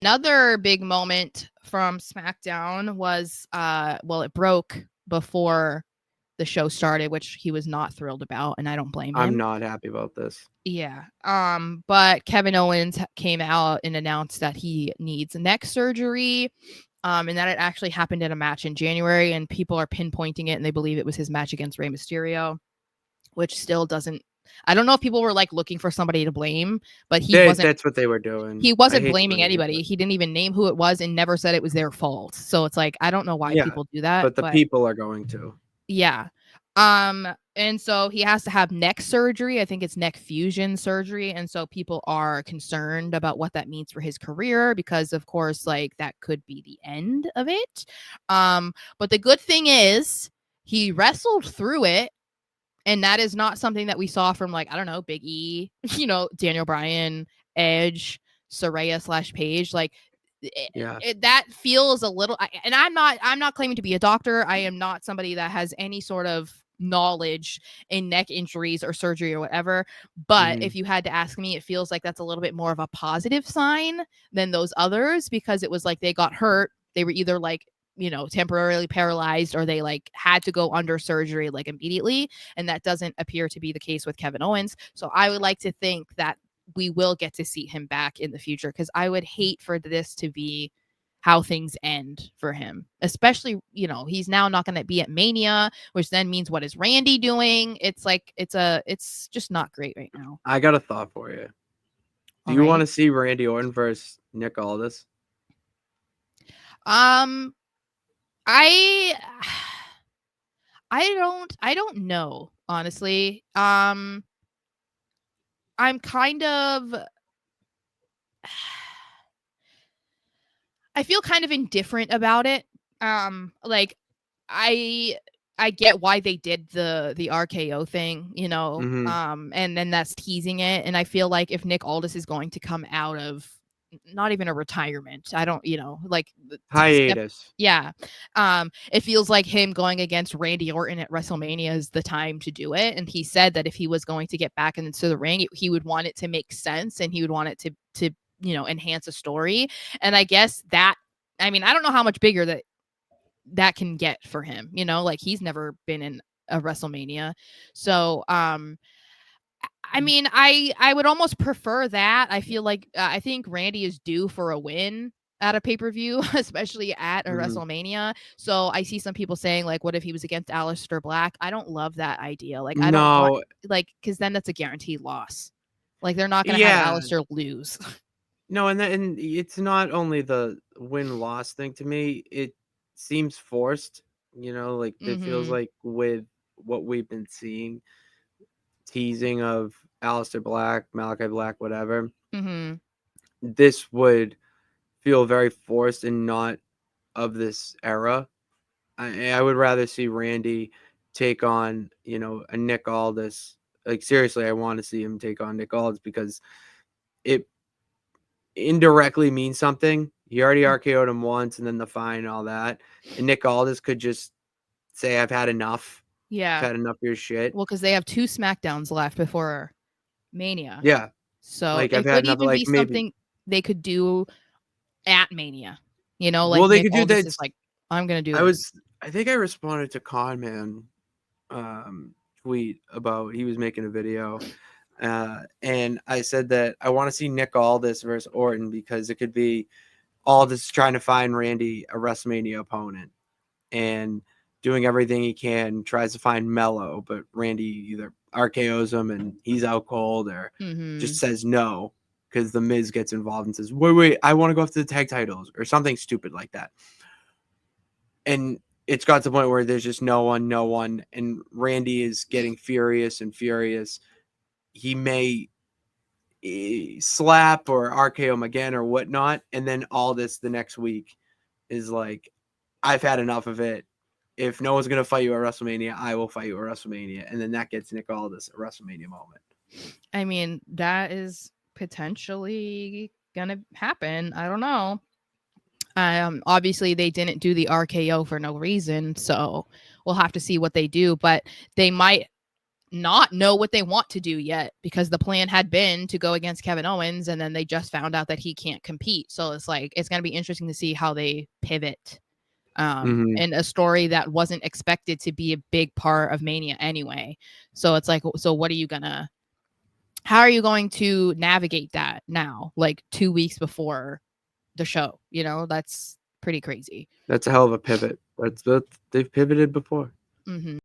Another big moment from SmackDown was, it broke before the show started, which he was not thrilled about, and I don't blame I'm him. not happy about this. Yeah. But Kevin Owens came out and announced that he needs neck surgery. And that it actually happened in a match in January, and people are pinpointing it, and they believe it was his match against Rey Mysterio, which still doesn't. I don't know if people were like looking for somebody to blame, but That's what they were doing. he I wasn't hate the blaming way they did anybody. it. He didn't even name who it was and never said it was their fault. So it's like I don't know why Yeah, people do that, but the but people are going to. yeah. And so he has to have neck surgery. I think it's neck fusion surgery. And so people are concerned about what that means for his career because of course, like that could be the end of it. But the good thing is he wrestled through it. And that is not something that we saw from like, I don't know, Big E, Daniel Bryan, Edge, Saraya/Paige. Like Yeah. that feels a little and I'm not claiming to be a doctor. I am not somebody that has any sort of knowledge in neck injuries or surgery or whatever, but Mhm. if you had to ask me, it feels like that's a little bit more of a positive sign than those others because it was like they got hurt, they were either like temporarily paralyzed or they like had to go under surgery like immediately, and that doesn't appear to be the case with Kevin Owens. So I would like to think that we will get to see him back in the future because I would hate for this to be how things end for him. Especially, he's now not going to be at Mania, which then means what is Randy doing? It's like it's just not great right now. I got a thought for you. Do All you right. want to see Randy Orton versus Nick Aldis? Um I I don't know, honestly. I'm kind of I feel kind of indifferent about it. Like I I get why they did the RKO thing, Mhm. and then that's teasing it. And I feel like if Nick Aldis is going to come out of not even a retirement, I don't, like step, Hiatus. yeah, it feels like him going against Randy Orton at WrestleMania is the time to do it. And he said that if he was going to get back into the ring, he would want it to make sense and he would want it to enhance a story. And I guess that, I mean, I don't know how much bigger that can get for him, like he's never been in a WrestleMania. So, I mean, I would almost prefer that. I feel like I think Randy is due for a win at a pay-per-view, especially at a Mhm. WrestleMania. So I see some people saying like, what if he was against Aleister Black? I don't love that idea. Like I don't want No. like because then that's a guaranteed loss. Like they're not gonna have Yeah. Aleister lose. No, and it's not only the win-loss thing to me, it seems forced, like, it feels Mm-hmm. like with what we've been seeing, teasing of Aleister Black, Malachi Black, whatever, Mm-hmm. this would feel very forced and not of this era. I would rather see Randy take on, a Nick Aldis. Like, seriously, I want to see him take on Nick Aldis because it indirectly means something. He already RKO'd him once and then the fine and all that. And Nick Aldis could just say, I've had enough. I've Yeah. had enough of your shit. Well, because they have 2 SmackDowns left before Mania. Yeah. So Like, I've it had could enough. even Like, be maybe. something they could do at Mania. Like Well, they Nick could do Aldis that. is like, "I'm gonna do I this." was, I think I responded to Conman tweet about he was making a video. And I said that I want to see Nick Aldis versus Orton because it could be Aldis trying to find Randy a WrestleMania opponent and doing everything he can, tries to find Mello, but Randy either RKO's him and he's out cold or just Mhm. says no because the Miz gets involved and says, wait, I want to go after the tag titles or something stupid like that. And it's got to the point where there's just no one, and Randy is getting furious and furious. He may slap or RKO him again or whatnot, and then all this the next week is like, I've had enough of it. If no one's gonna fight you at WrestleMania, I will fight you at WrestleMania, and then that gets Nick Aldis a WrestleMania moment. I mean, that is potentially gonna happen. I don't know. Obviously they didn't do the RKO for no reason, so we'll have to see what they do, but they might not know what they want to do yet, because the plan had been to go against Kevin Owens, and then they just found out that he can't compete. So it's like, it's going to be interesting to see how they pivot in a story that wasn't expected to be a big part of Mania anyway. So it's like, so what are you gonna, how are you going to navigate that now, like 2 weeks before the show? You know, that's pretty crazy. That's a hell of a pivot. That's they've pivoted before. Mm-hmm.